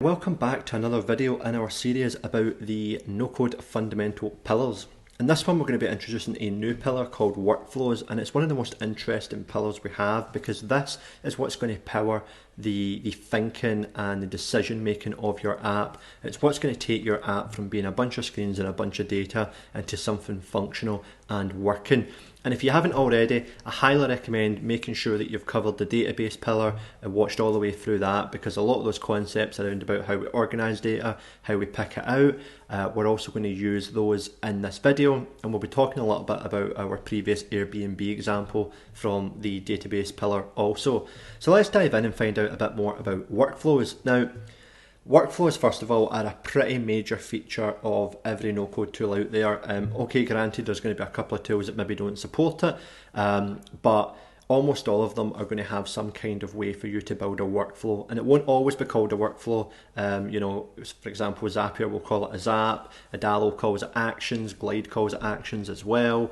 Welcome back to another video in our series about the no-code fundamental pillars. In this one we're going to be introducing a new pillar called workflows, and it's one of the most interesting pillars we have because this is what's going to power the thinking and the decision making of your app. It's what's going to take your app from being a bunch of screens and a bunch of data into something functional and working. And if you haven't already, I highly recommend making sure that you've covered the database pillar and watched all the way through that, because a lot of those concepts around about how we organise data, how we pick it out, we're also going to use those in this video, and we'll be talking a little bit about our previous Airbnb example from the database pillar also. So let's dive in and find out a bit more about workflows. Now, workflows, first of all, are a pretty major feature of every no-code tool out there. Okay, granted, there's going to be a couple of tools that maybe don't support it, but almost all of them are going to have some kind of way for you to build a workflow, and it won't always be called a workflow. For example, Zapier will call it a zap, Adalo calls it actions, Glide calls it actions as well.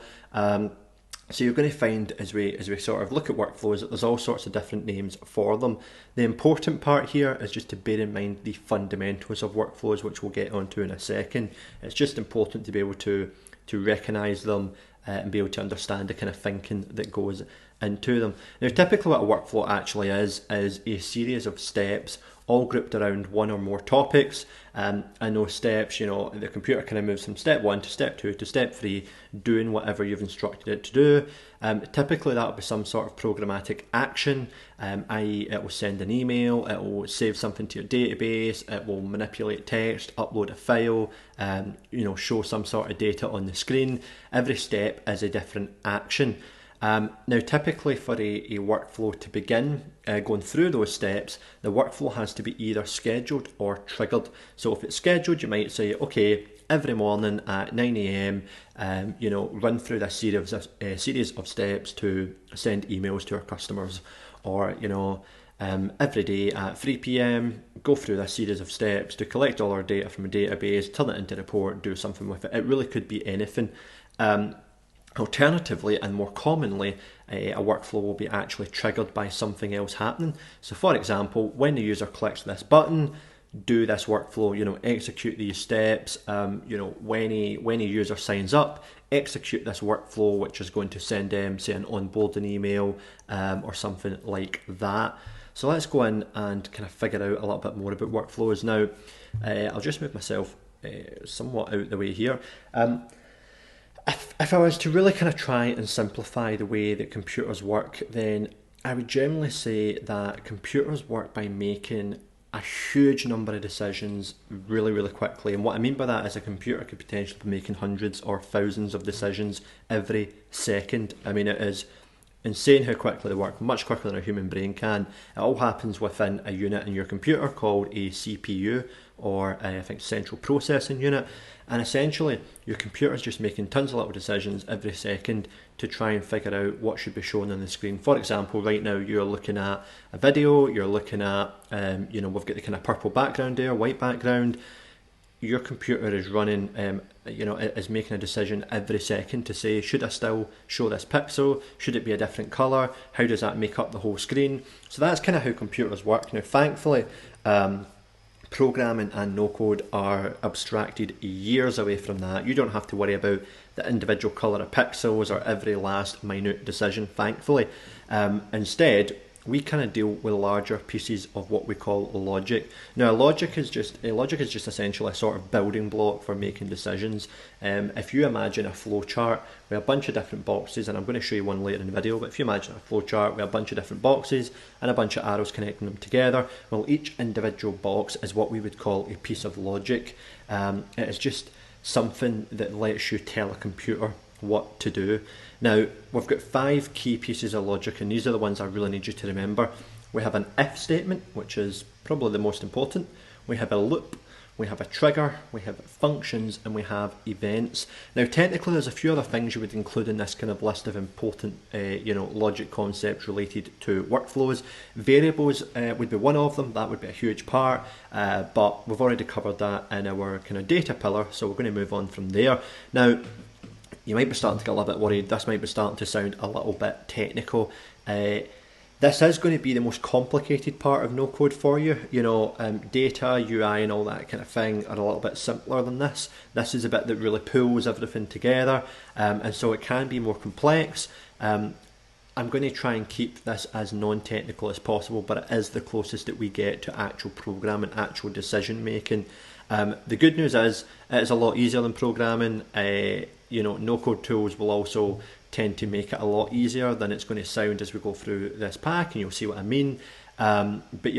So you're going to find as we sort of look at workflows that there's all sorts of different names for them. The important part here is just to bear in mind the fundamentals of workflows, which we'll get onto in a second. It's just important to be able to recognise them and be able to understand the kind of thinking that goes into them. Now, typically what a workflow actually is a series of steps all grouped around one or more topics, and those steps, the computer kind of moves from step 1 to step 2 to step 3, doing whatever you've instructed it to do. Typically that will be some sort of programmatic action, i.e. it will send an email, it will save something to your database, it will manipulate text, upload a file, show some sort of data on the screen. Every step is a different action. Now, typically for a workflow to begin going through those steps, the workflow has to be either scheduled or triggered. So if it's scheduled, you might say, okay, every morning at 9 a.m, run through this series of steps to send emails to our customers, or every day at 3 p.m, go through this series of steps to collect all our data from a database, turn it into a report, do something with it. It really could be anything. Alternatively, and more commonly, a workflow will be actually triggered by something else happening. So for example, when the user clicks this button, do this workflow, execute these steps. When a user signs up, execute this workflow, which is going to send them, say, an onboarding email or something like that. So let's go in and kind of figure out a little bit more about workflows. Now, I'll just move myself somewhat out the way here. If I was to really kind of try and simplify the way that computers work, then I would generally say that computers work by making a huge number of decisions really, really quickly. And what I mean by that is a computer could potentially be making hundreds or thousands of decisions every second. I mean, it is insane how quickly they work, much quicker than a human brain can. It all happens within a unit in your computer called a CPU, or I think central processing unit. And essentially your computer is just making tons of little decisions every second to try and figure out what should be shown on the screen. For example, right now you're looking at a video, you're looking at, we've got the kind of purple background there, white background. Your computer is running, is making a decision every second to say, should I still show this pixel? Should it be a different color? How does that make up the whole screen? So that's kind of how computers work. Now, thankfully, programming and no-code are abstracted years away from that. You don't have to worry about the individual colour of pixels or every last minute decision, thankfully. Instead, we kind of deal with larger pieces of what we call logic. Now, logic is just essentially a sort of building block for making decisions. If you imagine a flow chart with a bunch of different boxes, and I'm going to show you one later in the video, but if you imagine a flow chart with a bunch of different boxes and a bunch of arrows connecting them together, well, each individual box is what we would call a piece of logic. It is just something that lets you tell a computer what to do. Now, we've got 5 key pieces of logic, and these are the ones I really need you to remember. We have an if statement, which is probably the most important. We have a loop, we have a trigger, we have functions, and we have events. Now, technically, there's a few other things you would include in this kind of list of important, logic concepts related to workflows. Variables would be one of them. That would be a huge part, but we've already covered that in our kind of data pillar, so we're going to move on from there. Now, you might be starting to get a little bit worried. This might be starting to sound a little bit technical. This is going to be the most complicated part of no code for you. Data, UI, and all that kind of thing are a little bit simpler than this. This is a bit that really pulls everything together, and so it can be more complex. I'm going to try and keep this as non-technical as possible, but it is the closest that we get to actual programming, actual decision making. The good news is it's a lot easier than programming. No-code tools will also tend to make it a lot easier than it's going to sound as we go through this pack, and you'll see what I mean. But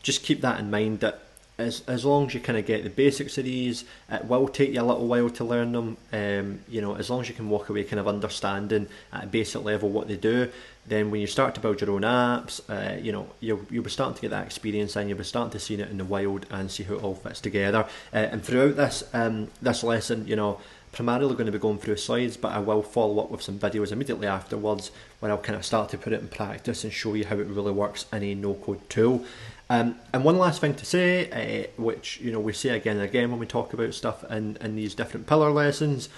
just keep that in mind, that as long as you kind of get the basics of these, it will take you a little while to learn them. As long as you can walk away kind of understanding at a basic level what they do, then when you start to build your own apps, you'll be starting to get that experience, and you'll be starting to see it in the wild and see how it all fits together. And throughout this lesson, primarily going to be going through slides, but I will follow up with some videos immediately afterwards where I'll kind of start to put it in practice and show you how it really works in a no-code tool. And one last thing to say, which we say again and again when we talk about stuff in these different pillar lessons,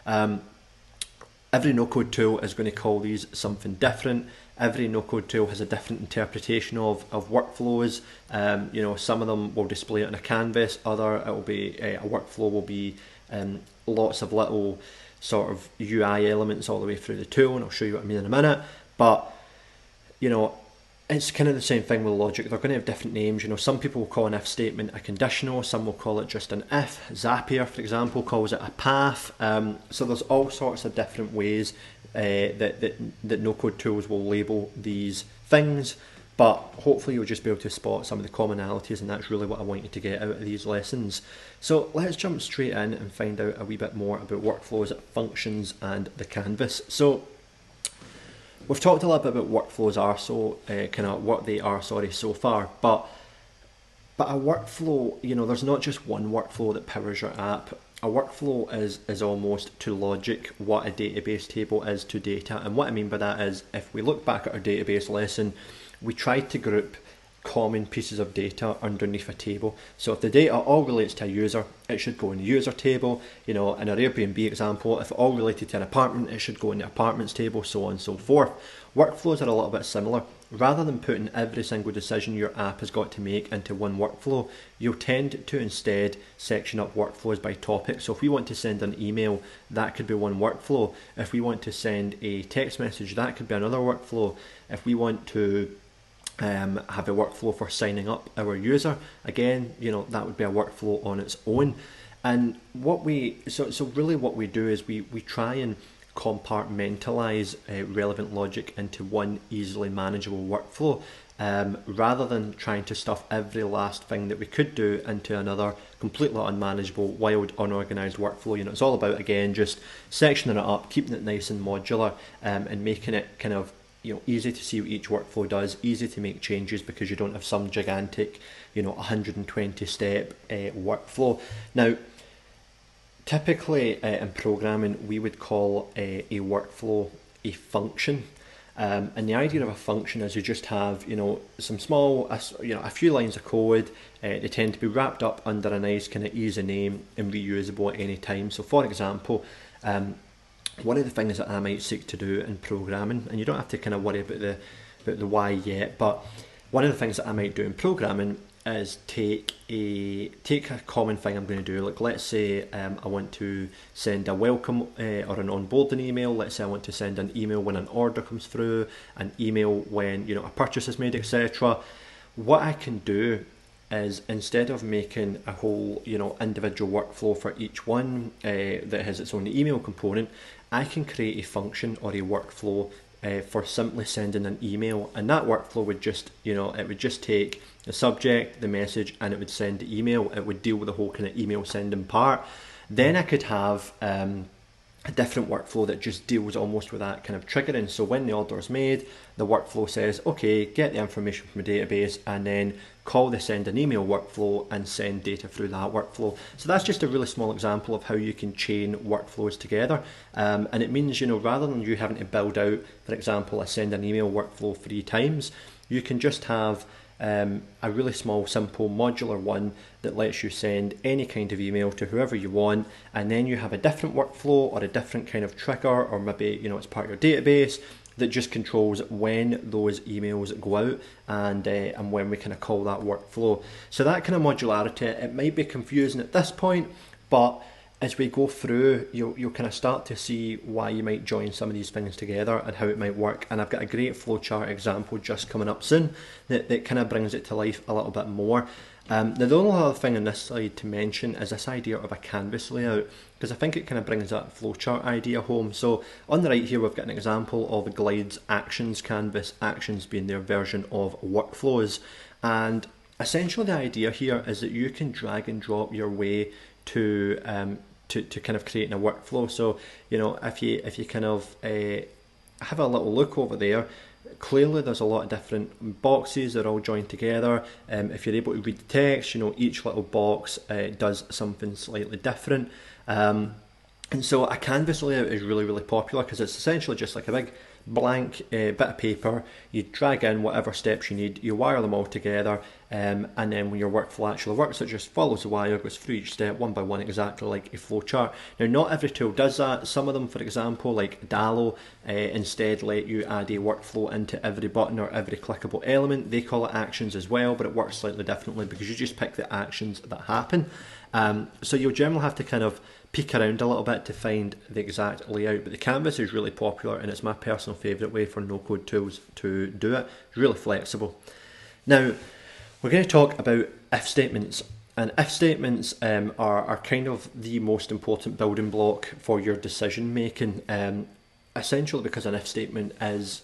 every no-code tool is going to call these something different. Every no-code tool has a different interpretation of workflows. Some of them will display it on a canvas, other it will be a workflow will be lots of little sort of UI elements all the way through the tool, and I'll show you what I mean in a minute. But it's kind of the same thing with logic. They're going to have different names. Some people will call an if statement a conditional, some will call it just an if. Zapier, for example, calls it a path. So there's all sorts of different ways that no-code tools will label these things, but hopefully you'll just be able to spot some of the commonalities, and that's really what I want you to get out of these lessons. So let's jump straight in and find out a wee bit more about workflows, functions, and the canvas. So we've talked a little bit about workflows so far, but a workflow, there's not just one workflow that powers your app. A workflow is almost to logic what a database table is to data. And what I mean by that is, if we look back at our database lesson, we tried to group common pieces of data underneath a table. So if the data all relates to a user, it should go in the user table. In our Airbnb example, if it all related to an apartment, it should go in the apartments table, so on and so forth. Workflows are a little bit similar. Rather than putting every single decision your app has got to make into one workflow, you'll tend to instead section up workflows by topic. So if we want to send an email, that could be one workflow. If we want to send a text message, that could be another workflow. If we want to have a workflow for signing up our user, again, that would be a workflow on its own. And what we do is we try and compartmentalize relevant logic into one easily manageable workflow, rather than trying to stuff every last thing that we could do into another completely unmanageable, wild, unorganized workflow. It's all about, again, just sectioning it up, keeping it nice and modular, and making it kind of easy to see what each workflow does, easy to make changes, because you don't have some gigantic 120 step workflow. Now, typically in programming, we would call a workflow a function, and the idea of a function is you just have some small a few lines of code. They tend to be wrapped up under a nice kind of easy name and reusable at any time. So for example, one of the things that I might seek to do in programming, and you don't have to kind of worry about the why yet, but one of the things that I might do in programming is take a common thing I'm going to do. Like, let's say I want to send a welcome or an onboarding email. Let's say I want to send an email when an order comes through, an email when a purchase is made, etc. What I can do is, instead of making a whole individual workflow for each one that has its own email component, I can create a function or a workflow for simply sending an email, and that workflow would just it would just take the subject, the message, and it would send the email. It would deal with the whole kind of email sending part. Then I could have a different workflow that just deals almost with that kind of triggering. So when the order is made, the workflow says, okay, get the information from the database, and then call the send an email workflow and send data through that workflow. So that's just a really small example of how you can chain workflows together. And it means, rather than you having to build out, for example, a send an email workflow 3 times, you can just have a really small, simple, modular one that lets you send any kind of email to whoever you want, and then you have a different workflow or a different kind of trigger, or maybe it's part of your database, that just controls when those emails go out and when we kind of call that workflow. So that kind of modularity, it might be confusing at this point, but as we go through, you'll kind of start to see why you might join some of these things together and how it might work. And I've got a great flowchart example just coming up soon that kind of brings it to life a little bit more. Now, the only other thing on this slide to mention is this idea of a canvas layout, because I think it kind of brings that flowchart idea home. So on the right here, we've got an example of Glide's Actions canvas, Actions being their version of workflows. And essentially the idea here is that you can drag and drop your way to kind of creating a workflow. So, you know, if you kind of have a little look over there, clearly there's a lot of different boxes that are all joined together. If you're able to read the text, you know, each little box does something slightly different. And so a canvas layout is really, really popular because it's essentially just like a big blank bit of paper. You drag in whatever steps you need, you wire them all together, and then when your workflow actually works, it just follows the wire, goes through each step one by one, exactly like a flowchart. Now, not every tool does that. Some of them, for example, like Dalo, instead let you add a workflow into every button or every clickable element. They call it actions as well, but it works slightly differently because you just pick the actions that happen. So you'll generally have to kind of peek around a little bit to find the exact layout, but the canvas is really popular and it's my personal favourite way for no-code tools to do it. It's really flexible. Now, we're going to talk about if statements, and if statements are kind of the most important building block for your decision making, essentially because an if statement is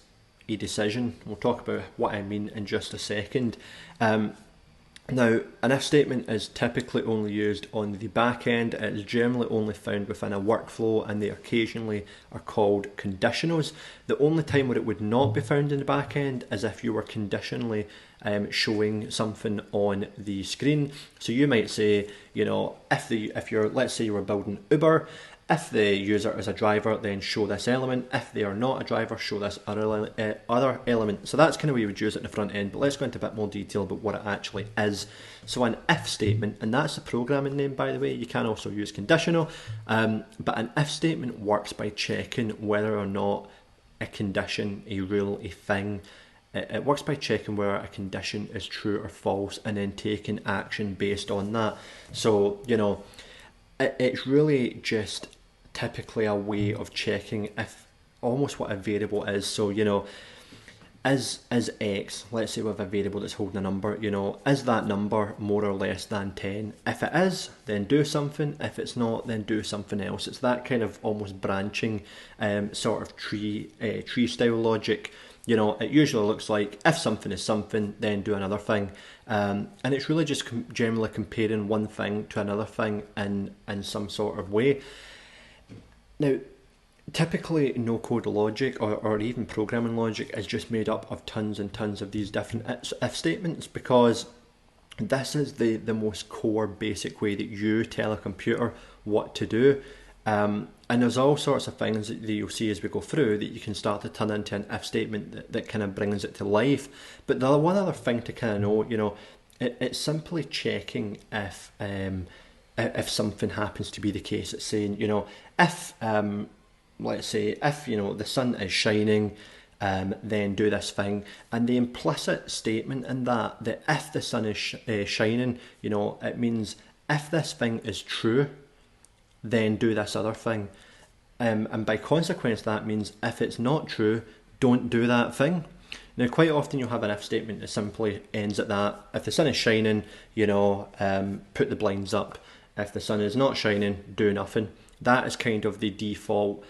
a decision. We'll talk about what I mean in just a second. Now, an if statement is typically only used on the back end. It is generally only found within a workflow, and they occasionally are called conditionals. The only time where it would not be found in the back end is if you were conditionally showing something on the screen. So you might say, you know, if you're, let's say you were building Uber, if the user is a driver, then show this element. If they are not a driver, show this other element. So that's kind of where you would use it in the front end, but let's go into a bit more detail about what it actually is. So an if statement, and that's a programming name, by the way, you can also use conditional, but an if statement works by checking whether or not a condition, a rule, a thing, it works by checking whether a condition is true or false and then taking action based on that. So, you know, it's really just typically a way of checking if almost what a variable is. So, you know, is X, let's say we have a variable that's holding a number, you know, is that number more or less than 10? If it is, then do something. If it's not, then do something else. It's that kind of almost branching sort of tree style logic. You know, it usually looks like if something is something, then do another thing. And it's really just generally comparing one thing to another thing in some sort of way. Now, typically no-code logic or even programming logic is just made up of tons and tons of these different if statements, because this is the most core basic way that you tell a computer what to do. And there's all sorts of things that you'll see as we go through that you can start to turn into an if statement that kind of brings it to life. But the one other thing to kind of know, you know, it's simply checking if something happens to be the case. It's saying, you know, if let's say if, you know, the sun is shining, then do this thing. And the implicit statement in that if the sun is shining, you know, it means if this thing is true, then do this other thing. And by consequence, that means if it's not true, don't do that thing. Now, quite often you'll have an if statement that simply ends at that. If the sun is shining, you know, put the blinds up. If the sun is not shining, do nothing. That is kind of the default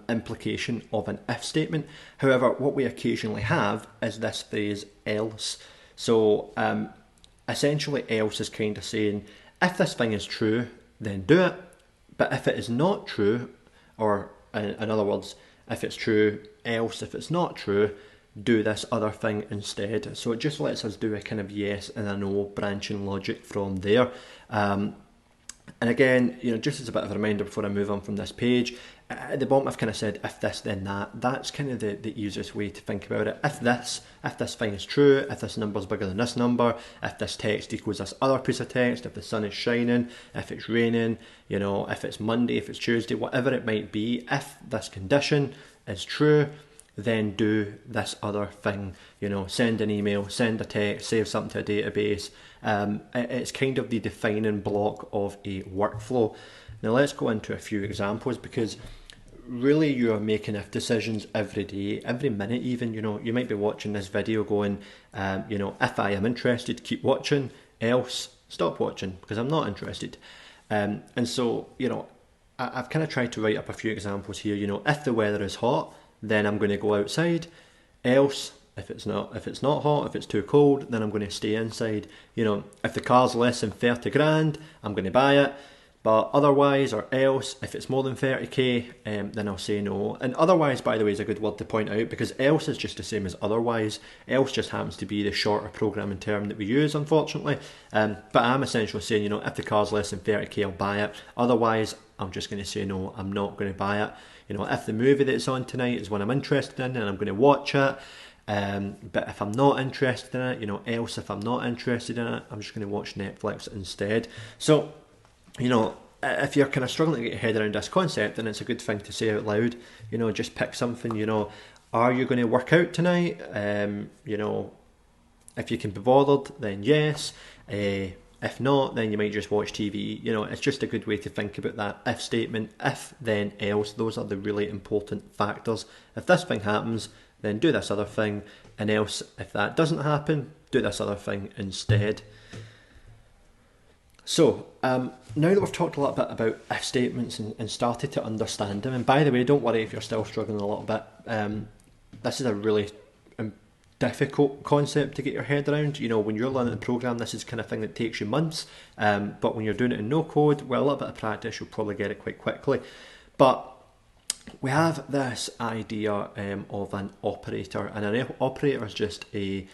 implication of an if statement. However, what we occasionally have is this phrase else. So essentially else is kind of saying, if this thing is true, then do it. But if it is not true, or in other words, if it's true, else, if it's not true, do this other thing instead. So it just lets us do a kind of yes and a no branching logic from there. And again, you know, just as a bit of a reminder before I move on from this page, at the bottom I've kind of said if this then that. That's kind of the easiest way to think about it. If this thing is true, if this number is bigger than this number, if this text equals this other piece of text, if the sun is shining, if it's raining, you know, if it's Monday, if it's Tuesday, whatever it might be, if this condition is true, then do this other thing. You know, send an email, send a text, save something to a database. It's kind of the defining block of a workflow. Now let's go into a few examples, because really you are making if decisions every day, every minute even. You know, you might be watching this video going, you know, if I am interested, keep watching, else stop watching because I'm not interested. And so, you know, I've kind of tried to write up a few examples here. You know, if the weather is hot, then I'm going to go outside. Else, if it's not hot, if it's too cold, then I'm going to stay inside. You know, if the car's less than 30 grand, I'm going to buy it. But otherwise, or else, if it's more than 30k, then I'll say no. And otherwise, by the way, is a good word to point out, because else is just the same as otherwise. Else just happens to be the shorter programming term that we use, unfortunately. But I'm essentially saying, you know, if the car's less than 30k, I'll buy it. Otherwise, I'm just going to say no, I'm not going to buy it. You know, if the movie that's on tonight is one I'm interested in, and I'm going to watch it. But if I'm not interested in it, you know, else if I'm not interested in it, I'm just going to watch Netflix instead. So, you know, if you're kind of struggling to get your head around this concept, then it's a good thing to say out loud. You know, just pick something. You know, are you going to work out tonight? You know, if you can be bothered, then yes. If not, then you might just watch TV. You know, it's just a good way to think about that if statement. If, then, else. Those are the really important factors. If this thing happens, then do this other thing. And else, if that doesn't happen, do this other thing instead. So, now that we've talked a little bit about if statements and started to understand them, and by the way, don't worry if you're still struggling a little bit. This is a really difficult concept to get your head around. You know, when you're learning the program, this is the kind of thing that takes you months. But when you're doing it in no code, well, a little bit of practice, you'll probably get it quite quickly. But we have this idea of an operator, and an operator is just again,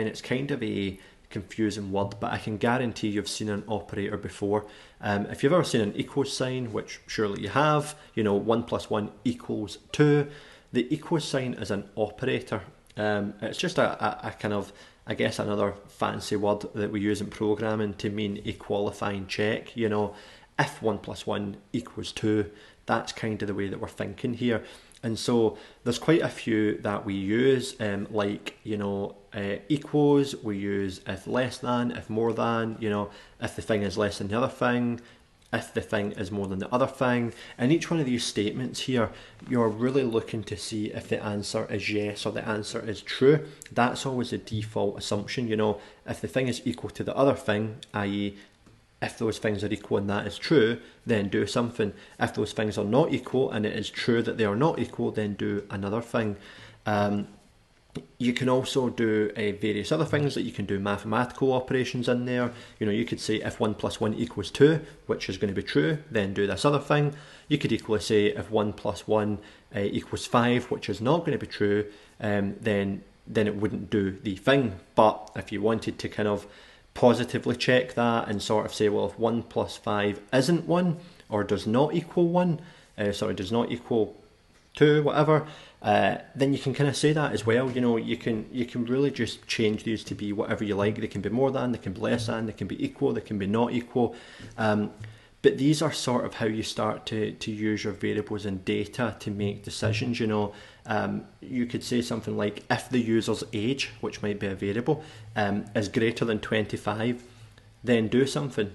it's kind of a confusing word, but I can guarantee you've seen an operator before. If you've ever seen an equals sign, which surely you have, you know, 1 + 1 = 2. The equals sign is an operator. It's just a kind of, I guess, another fancy word that we use in programming to mean a qualifying check. You know, if 1 + 1 = 2, that's kind of the way that we're thinking here. And so there's quite a few that we use, like, you know, equals, we use if less than, if more than, you know, if the thing is less than the other thing, if the thing is more than the other thing. And each one of these statements here, you're really looking to see if the answer is yes or the answer is true. That's always the default assumption. You know, if the thing is equal to the other thing, i.e. if those things are equal and that is true, then do something. If those things are not equal and it is true that they are not equal, then do another thing. You can also do various other things, that you can do mathematical operations in there. You know, you could say if 1 + 1 = 2, which is going to be true, then do this other thing. You could equally say if 1 + 1 = 5, which is not going to be true, then it wouldn't do the thing. But if you wanted to kind of positively check that and sort of say, well, if 1 + 5 isn't 1 or does not equal 1, does not equal 2, whatever, then you can kind of say that as well. You know, you can really just change these to be whatever you like. They can be more than, they can be less than, they can be equal, they can be not equal. But these are sort of how you start to use your variables and data to make decisions. You know, you could say something like if the user's age, which might be a variable, is greater than 25, then do something.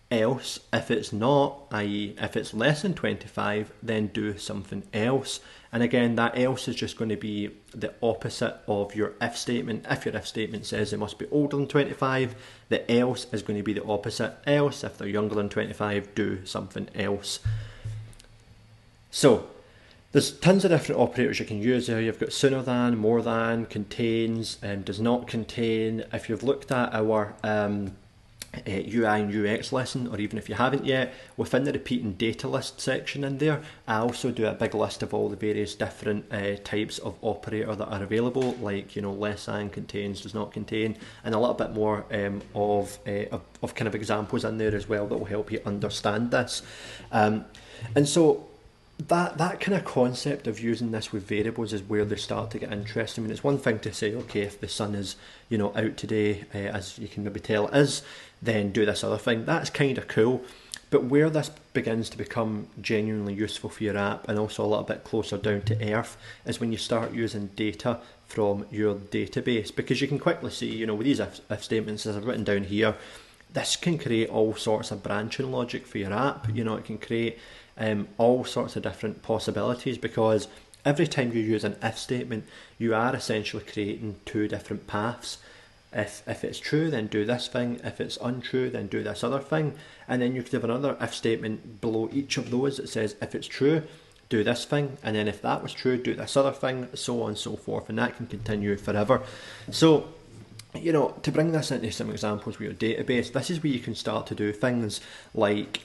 Else, if it's not, i.e. if it's less than 25, then do something else. And again, that else is just going to be the opposite of your if statement. If your if statement says it must be older than 25, the else is going to be the opposite. Else, if they're younger than 25, do something else. So there's tons of different operators you can use there. You've got sooner than, more than, contains, does not contain. If you've looked at our UI and UX lesson, or even if you haven't yet, within the repeating data list section in there, I also do a big list of all the various different types of operator that are available, like, you know, less than, contains, does not contain, and a little bit more of kind of examples in there as well that will help you understand this. And so that kind of concept of using this with variables is where they start to get interesting. I mean, it's one thing to say, okay, if the sun is, you know, out today, as you can maybe tell it is, then do this other thing. That's kind of cool. But where this begins to become genuinely useful for your app and also a little bit closer down to earth is when you start using data from your database, because you can quickly see, with these if statements as I've written down here, this can create all sorts of branching logic for your app. It can create all sorts of different possibilities, because every time you use an if statement, you are essentially creating two different paths. If it's true, then do this thing. If it's untrue, then do this other thing. And then you could have another if statement below each of those that says, if it's true, do this thing. And then if that was true, do this other thing, so on and so forth. And that can continue forever. So, to bring this into some examples with your database, this is where you can start to do things like,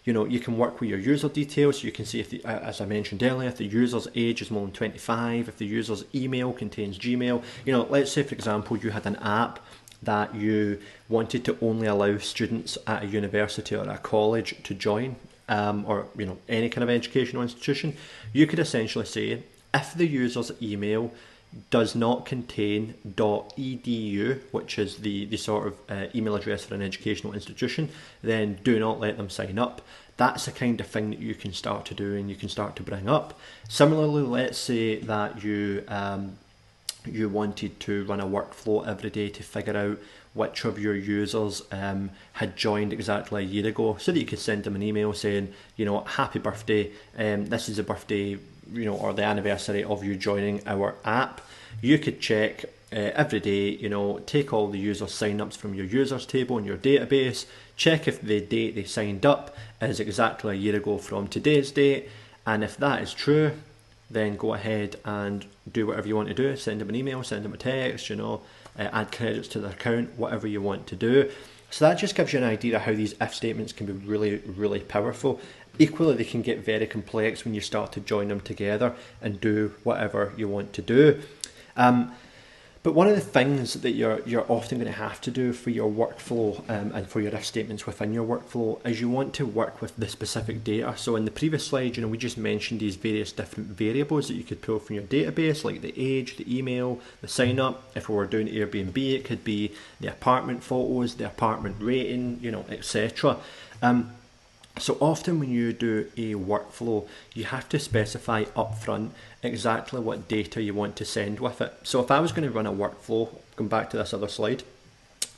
you can work with your user details. You can see if, as I mentioned earlier, if the user's age is more than 25, if the user's email contains Gmail. Let's say, for example, you had an app that you wanted to only allow students at a university or a college to join, or any kind of educational institution. You could essentially say, if the user's email does not contain .edu, which is the sort of email address for an educational institution, then do not let them sign up. That's the kind of thing that you can start to do and you can start to bring up. Similarly, let's say that you wanted to run a workflow every day to figure out which of your users had joined exactly a year ago, so that you could send them an email saying, happy birthday, this is the birthday, or the anniversary of you joining our app. You could check every day, take all the user sign-ups from your users table in your database, check if the date they signed up is exactly a year ago from today's date, and if that is true, then go ahead and do whatever you want to do. Send them an email, send them a text, add credits to their account, whatever you want to do. So that just gives you an idea of how these if statements can be really, really powerful. Equally, they can get very complex when you start to join them together and do whatever you want to do. But one of the things that you're often going to have to do for your workflow and for your if statements within your workflow is you want to work with the specific data. So in the previous slide, we just mentioned these various different variables that you could pull from your database, like the age, the email, the sign up. If we were doing Airbnb, it could be the apartment photos, the apartment rating, etc. So often when you do a workflow, you have to specify upfront exactly what data you want to send with it. So if I was going to run a workflow, going back to this other slide,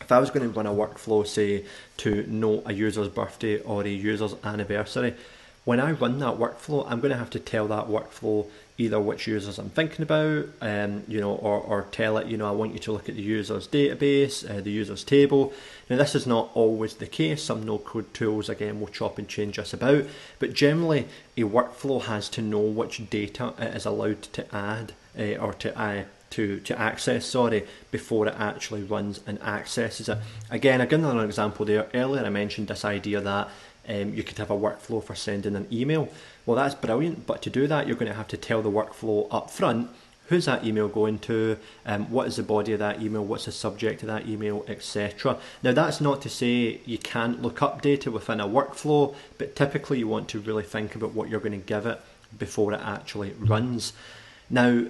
if I was going to run a workflow, say, to note a user's birthday or a user's anniversary, when I run that workflow, I'm going to have to tell that workflow either which users I'm thinking about, or tell it, I want you to look at the user's database, the user's table. Now, this is not always the case. Some no-code tools, again, will chop and change this about. But generally, a workflow has to know which data it is allowed to add or to access, before it actually runs and accesses it. Again, I've given another example there. Earlier, I mentioned this idea that you could have a workflow for sending an email. Well, that's brilliant, but to do that, you're going to have to tell the workflow up front, who's that email going to, what is the body of that email, what's the subject of that email, etc. Now, that's not to say you can't look up data within a workflow, but typically you want to really think about what you're going to give it before it actually runs. Now,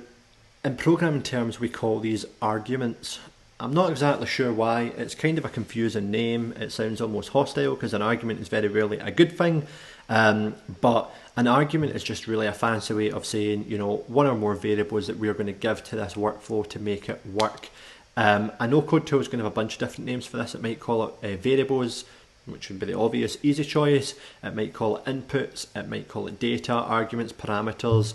in programming terms, we call these arguments. I'm not exactly sure why. It's kind of a confusing name. It sounds almost hostile because an argument is very rarely a good thing. But an argument is just really a fancy way of saying, one or more variables that we're going to give to this workflow to make it work. A no-code tool is going to have a bunch of different names for this. It might call it variables, which would be the obvious easy choice. It might call it inputs. It might call it data, arguments, parameters.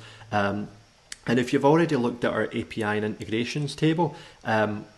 And if you've already looked at our API and integrations table,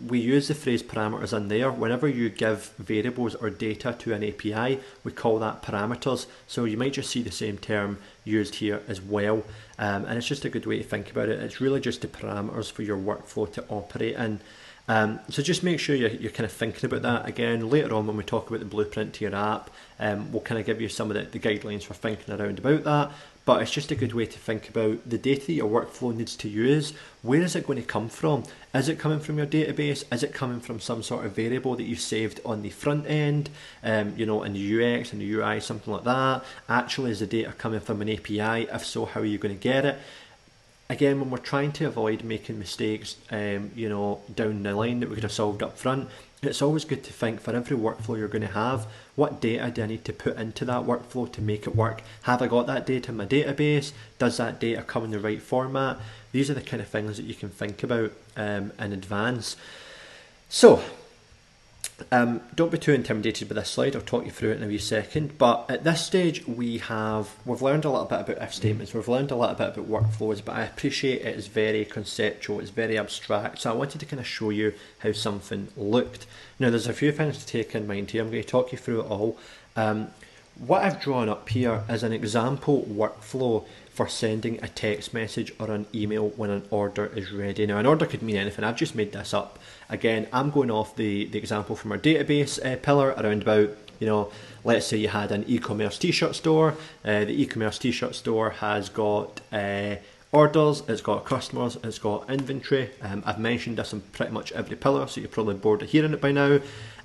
we use the phrase parameters in there. Whenever you give variables or data to an API, we call that parameters. So you might just see the same term used here as well. And it's just a good way to think about it. It's really just the parameters for your workflow to operate in. So just make sure you're kind of thinking about that. Again, later on when we talk about the blueprint to your app, we'll kind of give you some of the guidelines for thinking around about that. But it's just a good way to think about the data that your workflow needs to use. Where is it going to come from? Is it coming from your database? Is it coming from some sort of variable that you saved on the front end, in the UX and the UI, something like that? Actually, is the data coming from an API? If so, how are you going to get it? again, when we're trying to avoid making mistakes, you know, down the line that we could have solved up front, it's always good to think for every workflow you're going to have, what data do I need to put into that workflow to make it work? Have I got that data in my database? Does that data come in the right format? These are the kind of things that you can think about in advance. So, don't be too intimidated by this slide. I'll talk you through it in a wee second. But at this stage, we've learned a little bit about if statements, we've learned a little bit about workflows, but I appreciate it is very conceptual, it's very abstract. So I wanted to kind of show you how something looked. Now, there's a few things to take in mind here. I'm going to talk you through it all. What I've drawn up here is an example workflow for sending a text message or an email when an order is ready. Now, an order could mean anything. I've just made this up. Again, I'm going off the example from our database pillar around about, you know, let's say you had an e-commerce t-shirt store. The e-commerce t-shirt store has got orders, it's got customers, it's got inventory. I've mentioned this in pretty much every pillar, so you're probably bored of hearing it by now.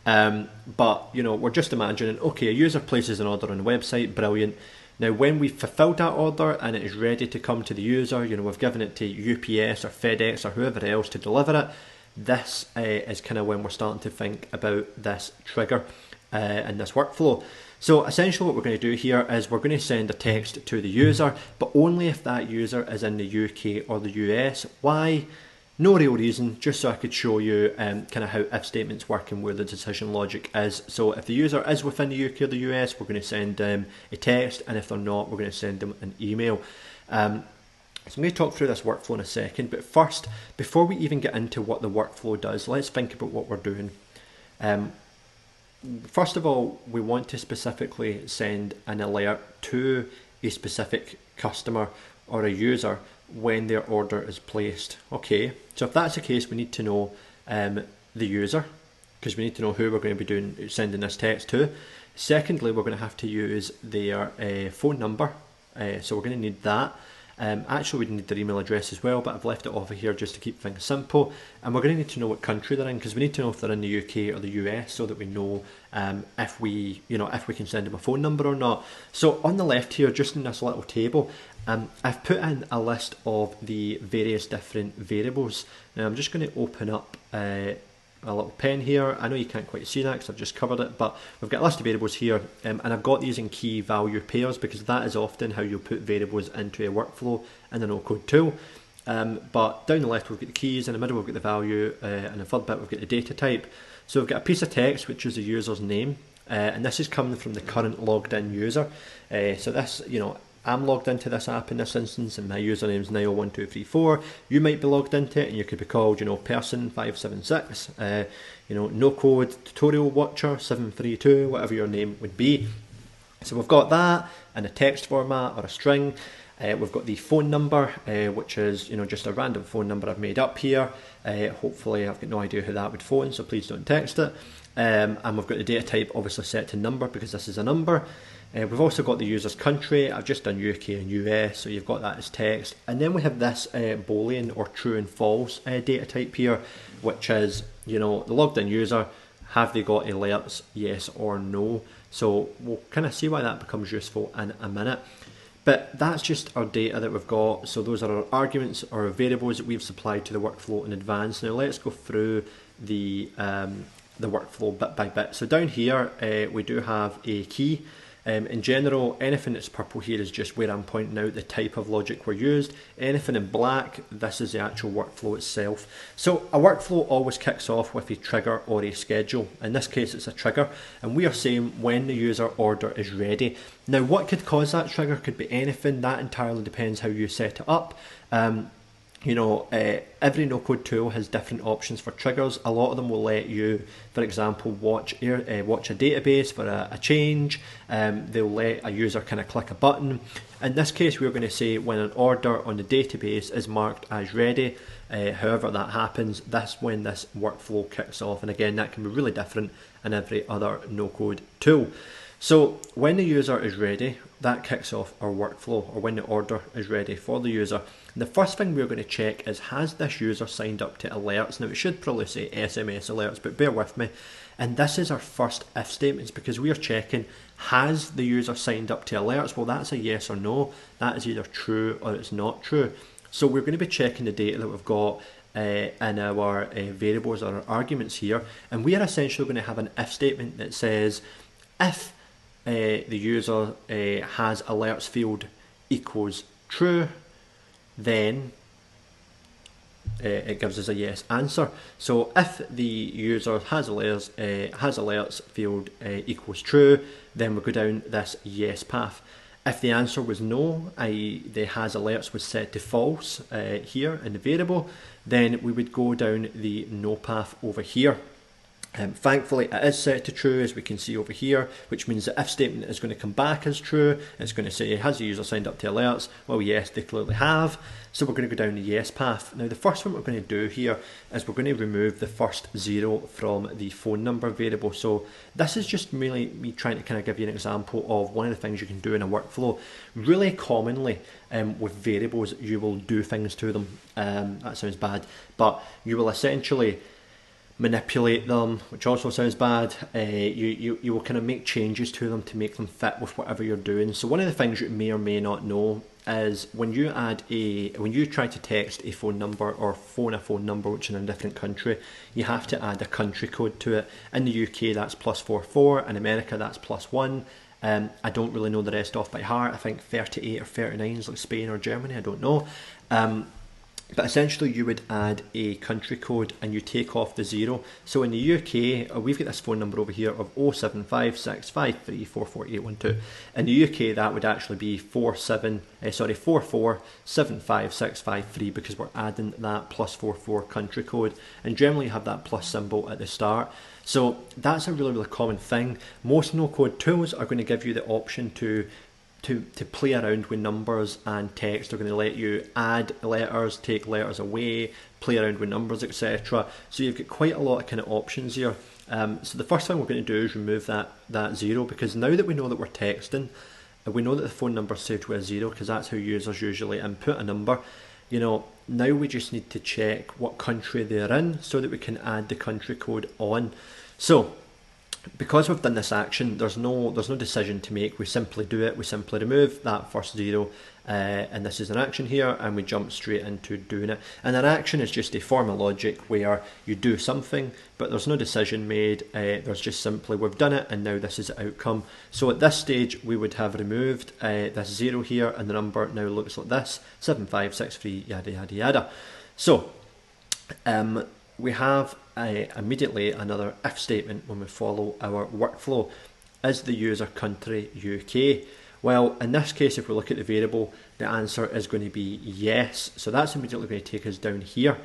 But, you know, we're just imagining, okay, a user places an order on the website, brilliant. Now, when we've fulfilled that order and it is ready to come to the user, you know, we've given it to UPS or FedEx or whoever else to deliver it, this is kind of when we're starting to think about this trigger and this workflow. So essentially what we're going to do here is we're going to send a text to the user, but only if that user is in the UK or the US. Why? No real reason, just so I could show you kind of how if statements work and where the decision logic is. So if the user is within the UK or the US, we're going to send them a text, and if they're not, we're going to send them an email. So I'm going to talk through this workflow in a second, but first, before we even get into what the workflow does, let's think about what we're doing. First of all, we want to specifically send an alert to a specific customer or a user when their order is placed. Okay, so if that's the case, we need to know the user, because we need to know who we're going to be sending this text to. Secondly, we're going to have to use their phone number, so we're going to need that. Actually, we need their email address as well, but I've left it off of here just to keep things simple. And we're going to need to know what country they're in, because we need to know if they're in the UK or the US, so that we know if we can send them a phone number or not. So on the left here, just in this little table, I've put in a list of the various different variables. Now I'm just going to open up a little pen here. I know you can't quite see that because I've just covered it, but we've got a list of variables here, and I've got these in key value pairs because that is often how you'll put variables into a workflow in the NoCode tool. But down the left we've got the keys, in the middle we've got the value, and the third bit we've got the data type. So we've got a piece of text which is the user's name, and this is coming from the current logged in user. So this, you know, I'm logged into this app in this instance, and my username is Niall1234. You might be logged into it, and you could be called, you know, person576, you know, NoCode tutorial watcher 732, whatever your name would be. So we've got that in a text format or a string. We've got the phone number, which is, you know, just a random phone number I've made up here. Hopefully, I've got no idea who that would phone, so please don't text it. And we've got the data type obviously set to number because this is a number. We've also got the user's country. I've just done UK and US, so you've got that as text. And then we have this Boolean or true and false data type here, which is, you know, the logged in user, have they got alerts, yes or no? So we'll kind of see why that becomes useful in a minute. But that's just our data that we've got. So those are our arguments or our variables that we've supplied to the workflow in advance. Now let's go through the workflow bit by bit. So down here we do have a key. In general, anything that's purple here is just where I'm pointing out the type of logic we're used. Anything in black, this is the actual workflow itself. So a workflow always kicks off with a trigger or a schedule. In this case, it's a trigger, and we are saying when the user order is ready. Now, what could cause that trigger could be anything. That entirely depends how you set it up. You know, every no-code tool has different options for triggers. A lot of them will let you, for example, watch a database for a change. They'll let a user kind of click a button. In this case, we're going to say when an order on the database is marked as ready. However that happens, that's when this workflow kicks off. And again, that can be really different in every other no-code tool. So when the user is ready, that kicks off our workflow, or when the order is ready for the user. And the first thing we're going to check is, has this user signed up to alerts? Now it should probably say SMS alerts, but bear with me. And this is our first if statements, because we are checking, has the user signed up to alerts? Well, that's a yes or no. That is either true or it's not true. So we're going to be checking the data that we've got in our variables or our arguments here, and we are essentially going to have an if statement that says if the user has alerts field equals true, then it gives us a yes answer. So if the user has alerts field equals true, then we go down this yes path. If the answer was no, i.e. the has alerts was set to false here in the variable, then we would go down the no path over here. Thankfully it is set to true, as we can see over here, which means the if statement is going to come back as true. It's going to say, has the user signed up to alerts? Well, yes, they clearly have. So we're going to go down the yes path. Now the first thing we're going to do here is we're going to remove the first 0 from the phone number variable. So this is just really me trying to kind of give you an example of one of the things you can do in a workflow. Really commonly with variables, you will do things to them. That sounds bad, but you will essentially manipulate them, which also sounds bad. You will kind of make changes to them to make them fit with whatever you're doing. So one of the things you may or may not know is when you try to text a phone number or phone a phone number which is in a different country, you have to add a country code to it. In the UK that's +44, in America that's +1. I don't really know the rest off by heart. I think 38 or 39 is like Spain or Germany, I don't know. But essentially you would add a country code and you take off the 0. So in the UK, we've got this phone number over here of 07565344812. In the UK that would actually be 44756553 because we're adding that +44 country code, and generally you have that plus symbol at the start. So that's a really common thing. Most no-code tools are going to give you the option to play around with numbers and text. They're going to let you add letters, take letters away, play around with numbers, etc. So you've got quite a lot of kind of options here. So the first thing we're going to do is remove that 0, because now that we know that we're texting, we know that the phone number is saved with a 0 because that's how users usually input a number. You know, now we just need to check what country they're in so that we can add the country code on. So because we've done this action, there's no decision to make. We simply do it. We simply remove that first 0, and this is an action here, and we jump straight into doing it. And an action is just a form of logic where you do something, but there's no decision made. There's just simply we've done it, and now this is the outcome. So at this stage, we would have removed this 0 here, and the number now looks like this: 7563 yada yada yada. So we have immediately another if statement when we follow our workflow. Is the user country UK? Well, in this case, if we look at the variable, the answer is going to be yes. So that's immediately going to take us down here.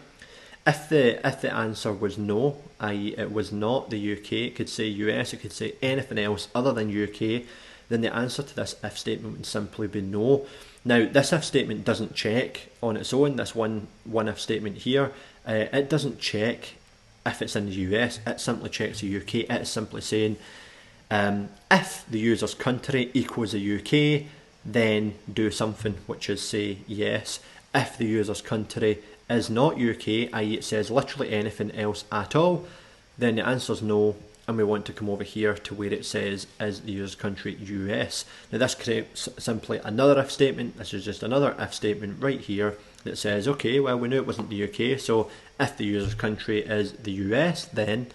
If the answer was no, i.e. it was not the UK, it could say US, it could say anything else other than UK, then the answer to this if statement would simply be no. Now, this if statement doesn't check on its own, this one if statement here, it doesn't check if it's in the US, it simply checks the UK. It's simply saying if the user's country equals the UK, then do something, which is say yes. If the user's country is not UK, i.e. it says literally anything else at all, then the answer's no, and we want to come over here to where it says is the user's country US. Now this creates simply another if statement. This is just another if statement right here that says, okay, well, we knew it wasn't the UK, so if the user's country is the US, then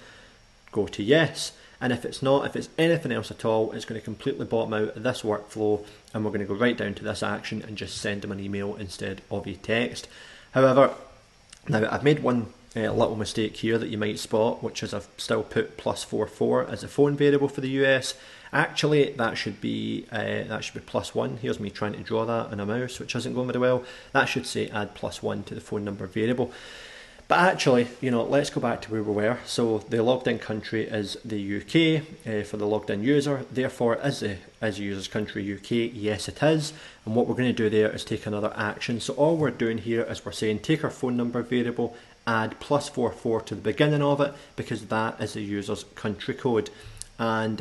go to yes. And if it's not, if it's anything else at all, it's going to completely bottom out of this workflow, and we're going to go right down to this action and just send them an email instead of a text. However, now I've made one little mistake here that you might spot, which is I've still put +44 as a phone variable for the US. Actually, that should be +1. Here's me trying to draw that on a mouse, which isn't going very well. That should say add +1 to the phone number variable. But actually, you know, let's go back to where we were. So the logged in country is the UK for the logged in user. Therefore, is the user's country UK? Yes, it is. And what we're going to do there is take another action. So all we're doing here is we're saying take our phone number variable, add +44 to the beginning of it, because that is the user's country code. And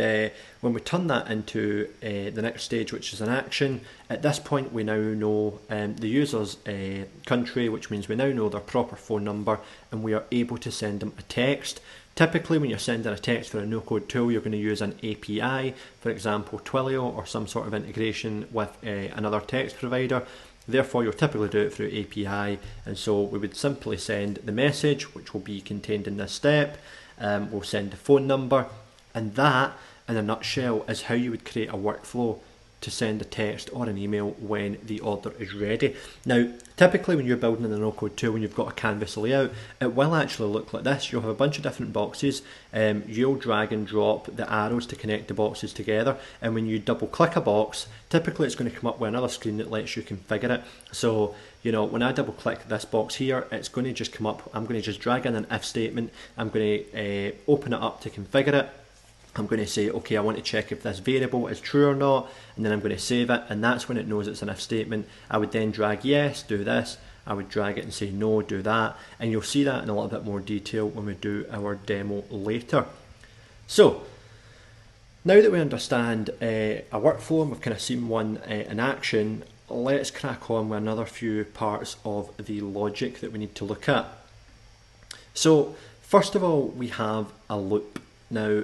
when we turn that into the next stage, which is an action, at this point we now know the user's country, which means we now know their proper phone number, and we are able to send them a text. Typically when you're sending a text for a no-code tool, you're going to use an API, for example Twilio, or some sort of integration with another text provider. Therefore, you'll typically do it through API, and so we would simply send the message, which will be contained in this step. We'll send the phone number, and that, in a nutshell, is how you would create a workflow to send a text or an email when the order is ready. Now, typically when you're building in the no-code tool, when you've got a canvas layout, it will actually look like this. You'll have a bunch of different boxes. You'll drag and drop the arrows to connect the boxes together, and when you double click a box, typically it's going to come up with another screen that lets you configure it. So, you know, when I double click this box here, it's going to just come up. I'm going to just drag in an if statement. I'm going to open it up to configure it. I'm going to say, okay, I want to check if this variable is true or not, and then I'm going to save it, and that's when it knows it's an if statement. I would then drag yes, do this. I would drag it and say no, do that, and you'll see that in a little bit more detail when we do our demo later. So, now that we understand a workflow and we've kind of seen one in action, let's crack on with another few parts of the logic that we need to look at. So, first of all, we have a loop. Now,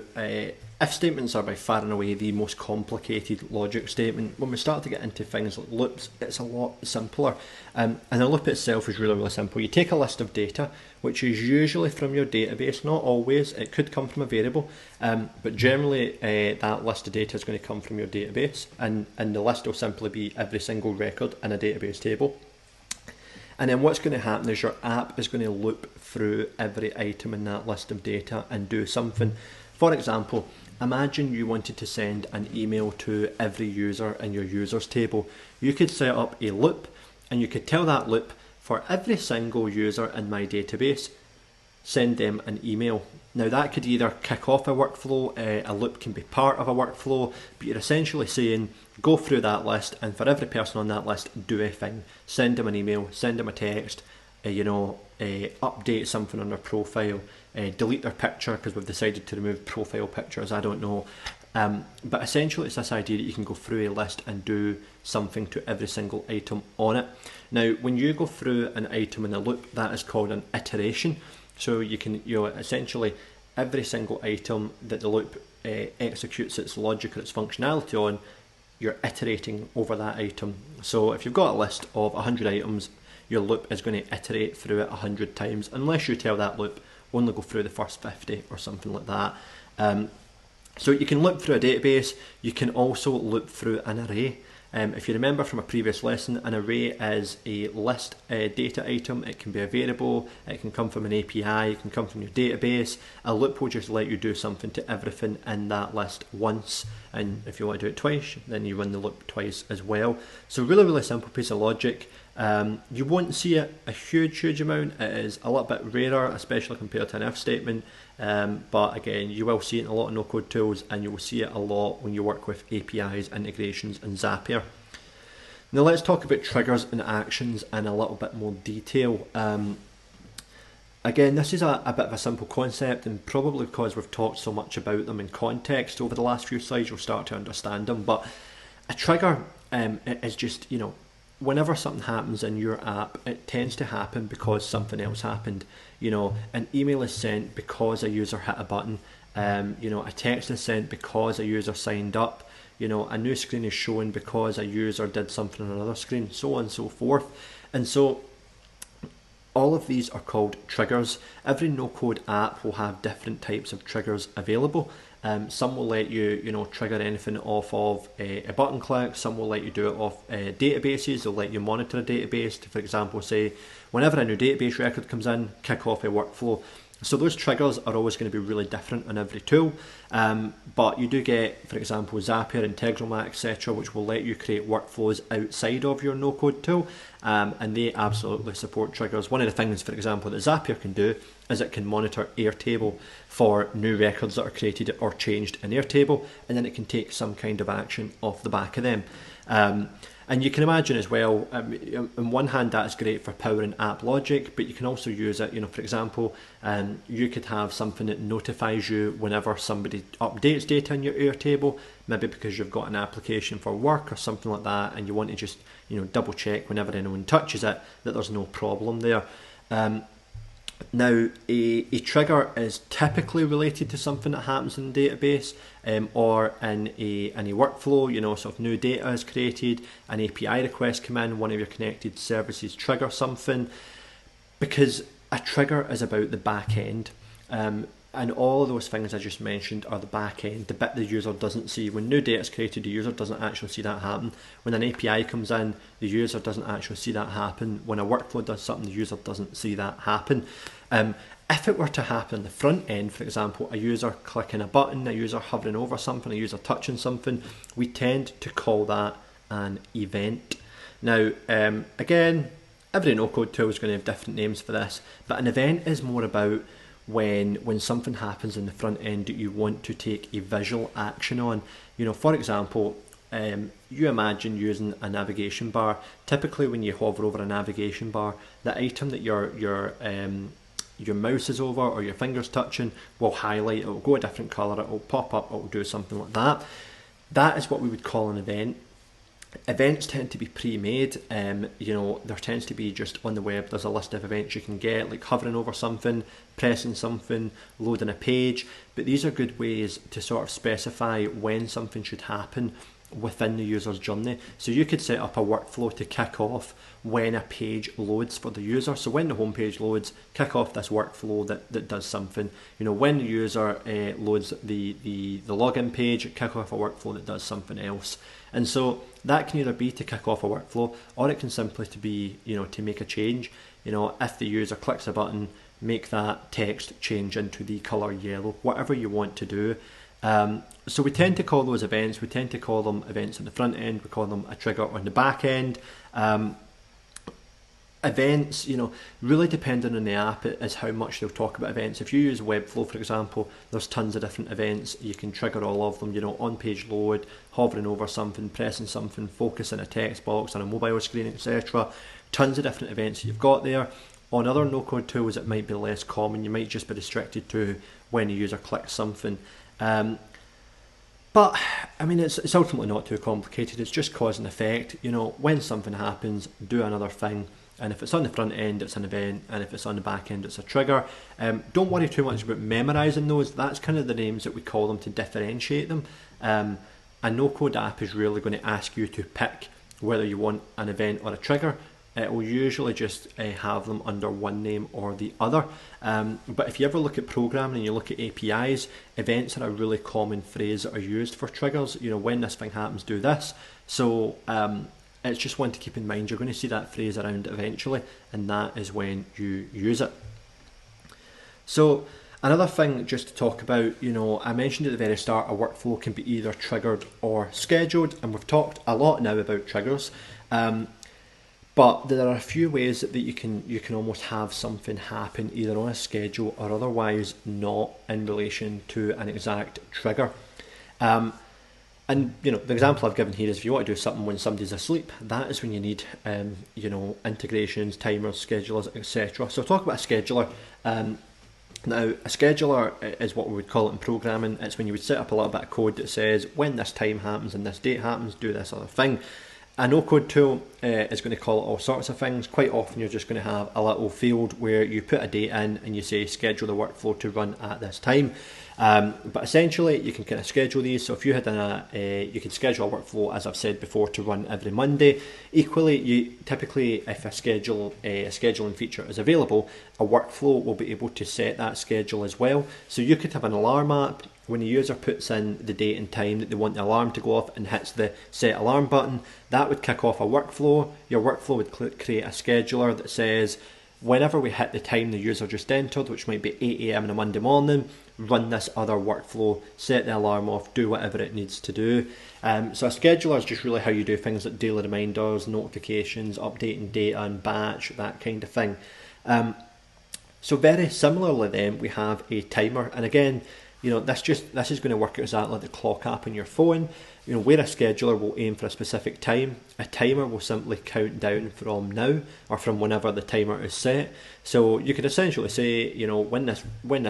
if statements are by far and away the most complicated logic statement. When we start to get into things like loops, it's a lot simpler. And a loop itself is really, really simple. You take a list of data, which is usually from your database, not always. It could come from a variable, but generally that list of data is going to come from your database, and the list will simply be every single record in a database table. And then what's going to happen is your app is going to loop through every item in that list of data and do something. For example, imagine you wanted to send an email to every user in your users table. You could set up a loop, and you could tell that loop, for every single user in my database, send them an email. Now that could either kick off a workflow, a loop can be part of a workflow, but you're essentially saying, go through that list, and for every person on that list, do a thing. Send them an email, send them a text, update something on their profile, delete their picture because we've decided to remove profile pictures, I don't know. But essentially it's this idea that you can go through a list and do something to every single item on it. Now, when you go through an item in a loop, that is called an iteration. So you can, essentially every single item that the loop executes its logic or its functionality on, you're iterating over that item. So if you've got a list of 100 items, your loop is going to iterate through it 100 times, unless you tell that loop only go through the first 50 or something like that. So you can loop through a database. You can also loop through an array. If you remember from a previous lesson, an array is a list data item. It can be a variable, it can come from an API, it can come from your database. A loop will just let you do something to everything in that list once, and if you want to do it twice, then you run the loop twice as well. So really, really simple piece of logic. You won't see it a huge amount. It is a little bit rarer, especially compared to an if statement, but again, you will see it in a lot of no-code tools, and you will see it a lot when you work with APIs, integrations and Zapier. Now let's talk about triggers and actions in a little bit more detail. Again, this is a bit of a simple concept, and probably because we've talked so much about them in context over the last few slides, you'll start to understand them. But a trigger is just, whenever something happens in your app, it tends to happen because something else happened. An email is sent because a user hit a button. A text is sent because a user signed up. A new screen is shown because a user did something on another screen, so on and so forth. And so all of these are called triggers. Every no-code app will have different types of triggers available. Some will let you, trigger anything off of a button click. Some will let you do it off databases. They'll let you monitor a database to, for example, say, whenever a new database record comes in, kick off a workflow. So those triggers are always going to be really different on every tool. But you do get, for example, Zapier, Integromat, etc., which will let you create workflows outside of your no-code tool. And they absolutely support triggers. One of the things, for example, that Zapier can do is it can monitor Airtable for new records that are created or changed in Airtable, and then it can take some kind of action off the back of them. And you can imagine as well, on one hand, that's great for powering app logic, but you can also use it, for example, you could have something that notifies you whenever somebody updates data in your Airtable, maybe because you've got an application for work or something like that, and you want to just, double check whenever anyone touches it that there's no problem there. Now, a trigger is typically related to something that happens in the database or in a workflow. So if new data is created, an API request come in, one of your connected services trigger something, because a trigger is about the back end. And all of those things I just mentioned are the back end, the bit the user doesn't see. When new data is created, the user doesn't actually see that happen. When an API comes in, the user doesn't actually see that happen. When a workflow does something, the user doesn't see that happen. If it were to happen on the front end, for example, a user clicking a button, a user hovering over something, a user touching something, we tend to call that an event. Now, again, every no-code tool is going to have different names for this, but an event is more about when something happens in the front end that you want to take a visual action on. For example, you imagine using a navigation bar. Typically when you hover over a navigation bar, the item that your mouse is over or your fingers touching will highlight, it will go a different colour, it will pop up, it will do something like that. That is what we would call an event. Events tend to be pre-made. There tends to be, just on the web, there's a list of events you can get, like hovering over something, pressing something, loading a page. But these are good ways to sort of specify when something should happen within the user's journey. So you could set up a workflow to kick off when a page loads for the user. So when the home page loads, kick off this workflow that does something. When the user loads the login page, kick off a workflow that does something else. And so that can either be to kick off a workflow, or it can simply to be, to make a change. If the user clicks a button, make that text change into the color yellow, whatever you want to do. So we tend to call those events, we tend to call them events on the front end, we call them a trigger on the back end. Events, really depending on the app is how much they'll talk about events. If you use Webflow, for example, there's tons of different events. You can trigger all of them, on-page load, hovering over something, pressing something, focusing a text box on a mobile screen, etc. Tons of different events that you've got there. On other no-code tools, it might be less common. You might just be restricted to when a user clicks something. But it's ultimately not too complicated. It's just cause and effect. When something happens, do another thing. And if it's on the front end, it's an event, and if it's on the back end, it's a trigger. Don't worry too much about memorizing those. That's kind of the names that we call them to differentiate them. A no-code app is really going to ask you to pick whether you want an event or a trigger. It will usually just have them under one name or the other. But if you ever look at programming and you look at APIs, events are a really common phrase that are used for triggers. When this thing happens, do this. So it's just one to keep in mind. You're going to see that phrase around eventually, and that is when you use it. So another thing just to talk about, I mentioned at the very start, a workflow can be either triggered or scheduled, and we've talked a lot now about triggers. But there are a few ways that you can almost have something happen either on a schedule or otherwise not in relation to an exact trigger. And the example I've given here is if you want to do something when somebody's asleep, that is when you need integrations, timers, schedulers, etc. So I'll talk about a scheduler. Now, a scheduler is what we would call it in programming. It's when you would set up a little bit of code that says when this time happens and this date happens, do this other thing. A no-code tool is going to call it all sorts of things. Quite often you're just going to have a little field where you put a date in and you say schedule the workflow to run at this time. But essentially you can kind of schedule these. So if you had you could schedule a workflow, as I've said before, to run every Monday. Equally, you typically, if a scheduling feature is available, a workflow will be able to set that schedule as well. So you could have an alarm app. When the user puts in the date and time that they want the alarm to go off and hits the set alarm button, that would kick off a workflow. Your workflow would create a scheduler that says, whenever we hit the time the user just entered, which might be 8 AM on a Monday morning, run this other workflow, set the alarm off, do whatever it needs to do. So a scheduler is just really how you do things like daily reminders, notifications, updating data and batch, that kind of thing. So very similarly then, we have a timer. And again, this is going to work exactly like the clock app on your phone. Where a scheduler will aim for a specific time, a timer will simply count down from now or from whenever the timer is set. So you could essentially say, when this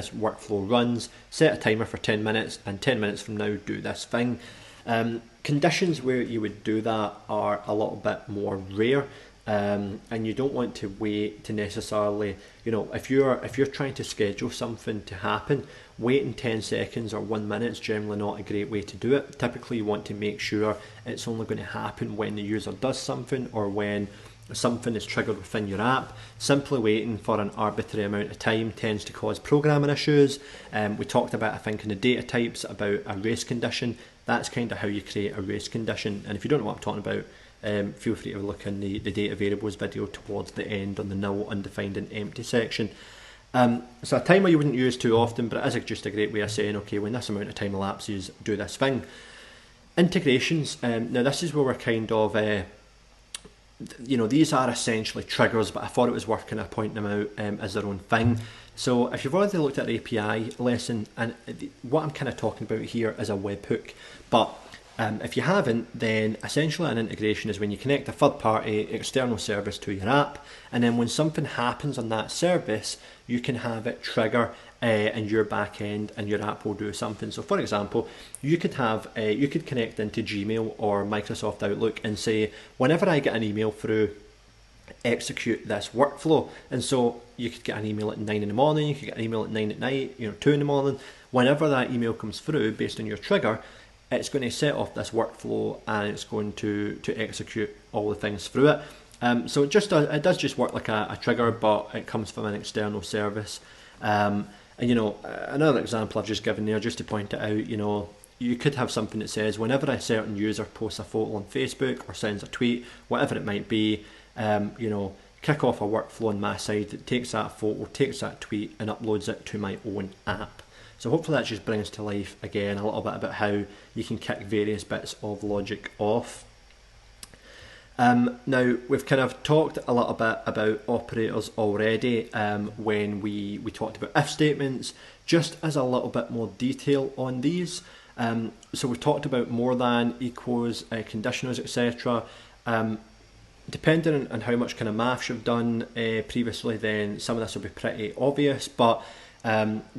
workflow runs, set a timer for 10 minutes, and 10 minutes from now do this thing. Conditions where you would do that are a little bit more rare. and you don't want to wait to necessarily, if you're trying to schedule something to happen, waiting 10 seconds or 1 minute is generally not a great way to do it. Typically you want to make sure it's only going to happen when the user does something or when something is triggered within your app. Simply waiting for an arbitrary amount of time tends to cause programming issues. We talked about, I think, in the data types about a race condition. That's kind of how you create a race condition. And if you don't know what I'm talking about, feel free to look in the data variables video towards the end on the null, undefined and empty section. So a timer you wouldn't use too often, but it is just a great way of saying, okay, when this amount of time elapses, do this thing. Integrations. Now this is where we're kind of, these are essentially triggers, but I thought it was worth kind of pointing them out as their own thing. So if you've already looked at the API lesson, and what I'm kind of talking about here is a webhook, but if you haven't, then essentially an integration is when you connect a third-party external service to your app, and then when something happens on that service, you can have it trigger in your back end, and your app will do something. So, for example, you could connect into Gmail or Microsoft Outlook and say, whenever I get an email through, execute this workflow. And so you could get an email at 9 in the morning, you could get an email at 9 at night, 2 in the morning. Whenever that email comes through, based on your trigger, it's going to set off this workflow and it's going to execute all the things through it. So it does just work like a trigger, but it comes from an external service. And another example I've just given there, just to point it out, you could have something that says, whenever a certain user posts a photo on Facebook or sends a tweet, whatever it might be, kick off a workflow on my side that takes that photo, takes that tweet and uploads it to my own app. So hopefully that just brings to life again a little bit about how you can kick various bits of logic off. Now we've kind of talked a little bit about operators already when we talked about if statements, just as a little bit more detail on these. So we've talked about more than, equals, conditionals, etc. Depending on how much kind of maths you've done previously, then some of this will be pretty obvious, but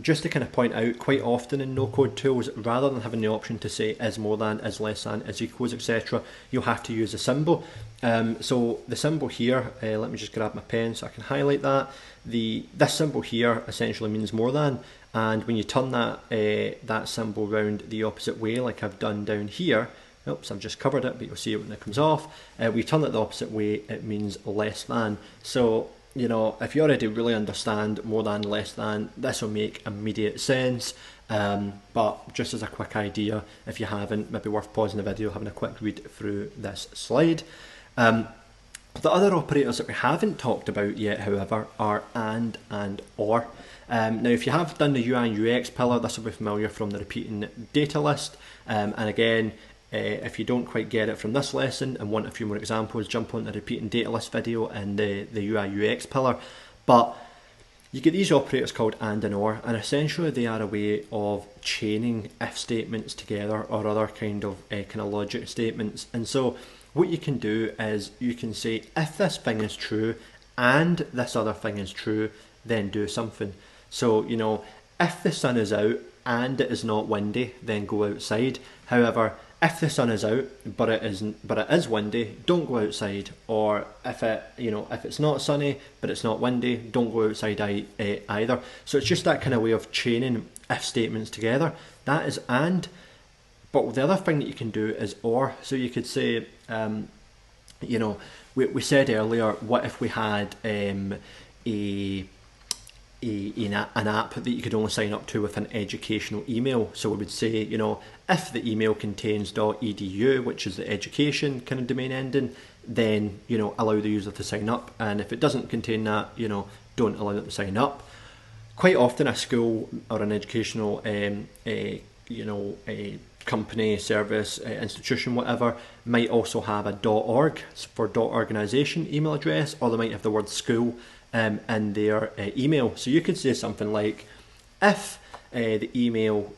just to kind of point out, quite often in no-code tools, rather than having the option to say is more than, is less than, is equals, etc., you'll have to use a symbol. So the symbol here, let me just grab my pen so I can highlight that. This symbol here essentially means more than, and when you turn that symbol round the opposite way, like I've done down here, oops, I've just covered it, but you'll see it when it comes off. We turn it the opposite way, it means less than. So, if you already really understand more than, less than, this will make immediate sense. But just as a quick idea, if you haven't, maybe worth pausing the video, having a quick read through this slide. The other operators that we haven't talked about yet, however, are and or. Now, if you have done the UI and UX pillar, this will be familiar from the repeating data list. And again, if you don't quite get it from this lesson and want a few more examples, jump on the repeating data list video and the UI UX pillar. But you get these operators called and or, and essentially they are a way of chaining if statements together or other kind of logic statements. And so what you can do is you can say, if this thing is true and this other thing is true, then do something. So, if the sun is out and it is not windy, then go outside. However, if the sun is out but it is windy, don't go outside. Or if it's not sunny but it's not windy, don't go outside either. So it's just that kind of way of chaining if statements together. That is and. But the other thing that you can do is or. So you could say, we said earlier, what if we had an app that you could only sign up to with an educational email. So we would say, if the email contains .edu, which is the education kind of domain ending, then, allow the user to sign up. And if it doesn't contain that, don't allow them to sign up. Quite often a school or an educational, a company, service, institution, whatever, might also have a .org for .organisation email address, or they might have the word school in their email. So you could say something like, if the email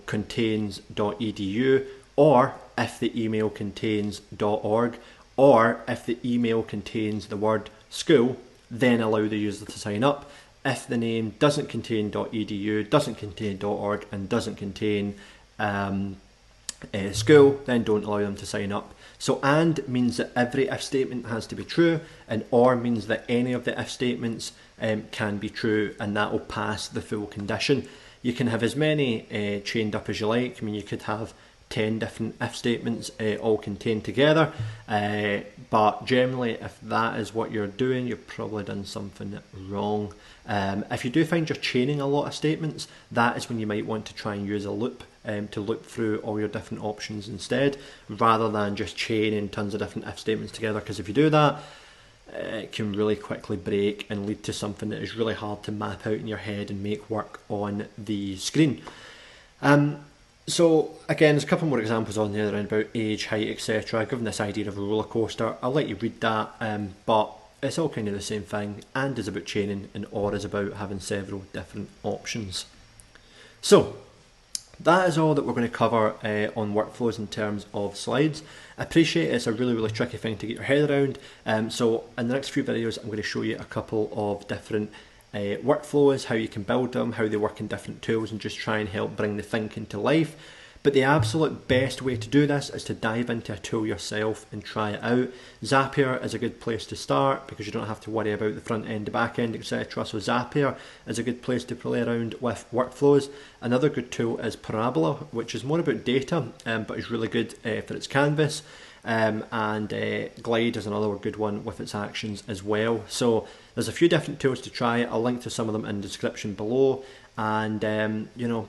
contains .edu, or if the email contains .org, or if the email contains the word school, then allow the user to sign up. If the name doesn't contain .edu, doesn't contain .org, and doesn't contain school, then don't allow them to sign up. So and means that every if statement has to be true, and or means that any of the if statements can be true, and that will pass the full condition. You can have as many chained up as you like. I mean, you could have 10 different if statements all contained together, but generally if that is what you're doing, you've probably done something wrong. If you do find you're chaining a lot of statements, that is when you might want to try and use a loop to loop through all your different options instead, rather than just chaining tons of different if statements together, because if you do that, it can really quickly break and lead to something that is really hard to map out in your head and make work on the screen. So again, there's a couple more examples on there around about age, height, etc. Given this idea of a roller coaster, I'll let you read that, but it's all kind of the same thing. And is about chaining, and or is about having several different options. So that is all that we're going to cover on workflows in terms of slides. I appreciate it's a really tricky thing to get your head around. So in the next few videos, I'm going to show you a couple of different workflows, how you can build them, how they work in different tools, and just try and help bring the thinking to life. But the absolute best way to do this is to dive into a tool yourself and try it out. Zapier is a good place to start because you don't have to worry about the front end, the back end, etc. So Zapier is a good place to play around with workflows. Another good tool is Parabola, which is more about data, but is really good for its canvas. And Glide is another good one with its actions as well. So there's a few different tools to try. I'll link to some of them in the description below, and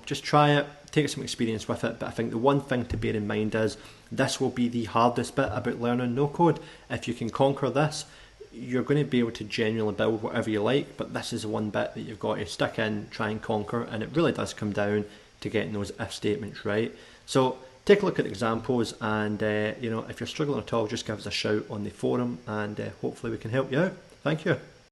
just try it, take some experience with it. But I think the one thing to bear in mind is this will be the hardest bit about learning no code. If you can conquer this, you're going to be able to genuinely build whatever you like, but this is the one bit that you've got to stick in, try and conquer, and it really does come down to getting those if statements right. So take a look at examples, and if you're struggling at all, just give us a shout on the forum, and hopefully we can help you out. Thank you.